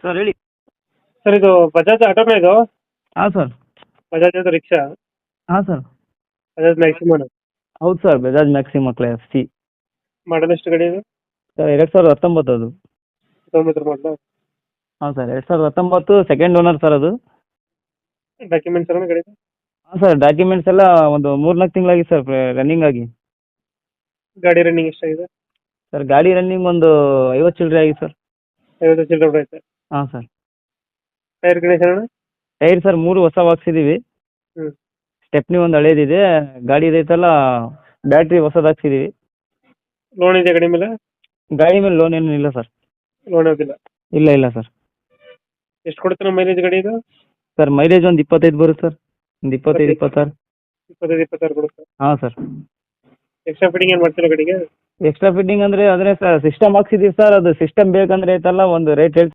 Sir ಹೇಳಿ. Sir ಇದು ಬಜಾಜ್ ಆಟೋನ ಇದು? ಹಾಂ ಸರ್. ಬಜಾಜ್ ಅದು ರಿಕ್ಷಾ? ಹಾಂ ಸರ್. ಬಜಾಜ್ ಮ್ಯಾಕ್ಸಿಮನ್? ಹೌದು ಸರ್, ಬಜಾಜ್ ಮ್ಯಾಕ್ಸಿಮ ಕ್ಲಾಸ್ ಸಿ. ಮಾಡಲ್ ಎಷ್ಟು ಗಾಡಿ ಇದು? ಸರ್ 2019 ಅದು. 19 ಮಾಡಲು? ಹಾಂ ಸರ್, 2019 ಸೆಕೆಂಡ್ ಓನರ್ ಸರ್ ಅದು. ಡಾಕ್ಯುಮೆಂಟ್ಸ್ ಎಲ್ಲ ಗಾಡಿ? ಹಾಂ ಸರ್, ಡಾಕ್ಯುಮೆಂಟ್ಸ್ ಎಲ್ಲ ಒಂದು 3-4 ತಿಂಗಳಾಗಿ ಸರ್ ರನ್ನಿಂಗ್ ಆಗಿ. ಗಾಡಿ ರನ್ನಿಂಗ್ ಎಷ್ಟಾಗಿದೆ? ಸರ್ ಗಾಡಿ ರನ್ನಿಂಗ್ ಒಂದು 50 ಚಿಲ್ಲರೆ ಆಗಿದೆ ಸರ್. 50 ಚಿಲ್ಲರೆ ಐತೆ. ಹಾಂ sir. Tyre condition? Tyre sir 3 ಹೊಸ ಹಾಕ್ಸಿದ್ದೀವಿ. ಹ್ಞೂ. ಸ್ಟೆಪ್ನಿ ಒಂದು ಹಳೇದಿದೆ. ಗಾಡಿ ಇದೈತಲ್ಲ, ಬ್ಯಾಟ್ರಿ ಹೊಸದು ಹಾಕ್ಸಿದ್ದೀವಿ. ಲೋನ್ ಇದೆ ಗಾಡಿ ಮೇಲೆ? ಗಾಡಿ ಮೇಲೆ ಲೋನ್ ಏನೂ ಇಲ್ಲ ಸರ್. ಲೋನ್ ಯಾವುದಿಲ್ಲ? ಇಲ್ಲ ಸರ್. ಎಷ್ಟು ಕೊಡ್ತಾರೆ ಮೈಲೇಜ್ ಗಾಡಿ ಇದು? ಸರ್ ಮೈಲೇಜ್ ಒಂದು 25 ಬರುತ್ತೆ ಸರ್. ಒಂದು 25-26. 25-26 ಕೊಡುತ್ತೆ? ಹಾಂ ಸರ್. ಎಕ್ಸ್ಟ್ರಾ ಫಿಟ್ಟಿಂಗ್ ಏನು ಮಾಡ್ತಿಲ್ಲ ಗಾಡಿಗೆ? ಎಕ್ಸ್ಟ್ರಾ ಫಿಟ್ಟಿಂಗ್ ಅಂದರೆ ಸರ್ ಸಿಸ್ಟಮ್ ಹಾಕ್ಸಿದ್ದೀವಿ ಸರ್. ಅದು ಸಿಸ್ಟಮ್ ಬೇಕಂದ್ರೆ ಐತಲ್ಲ ಒಂದು ರೇಟ್ ಹೇಳ್ತೀನಿ.